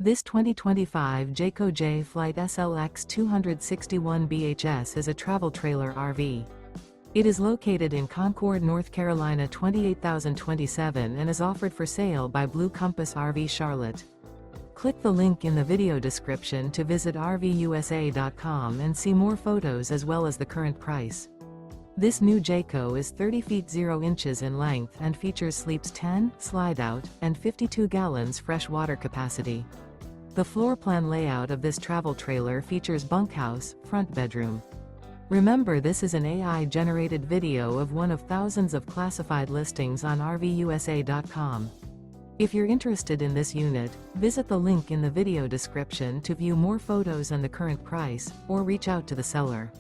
This 2025 Jayco Jay Flight SLX 261 BHS is a travel trailer RV. It is located in Concord, North Carolina 28027 and is offered for sale by Blue Compass RV Charlotte. Click the link in the video description to visit RVUSA.com and see more photos as well as the current price. This new Jayco is 30 feet 0 inches in length and features sleeps 10, slide-out, and 52 gallons fresh water capacity. The floor plan layout of this travel trailer features bunkhouse, front bedroom. Remember, this is an AI-generated video of one of thousands of classified listings on RVUSA.com. If you're interested in this unit, visit the link in the video description to view more photos and the current price, or reach out to the seller.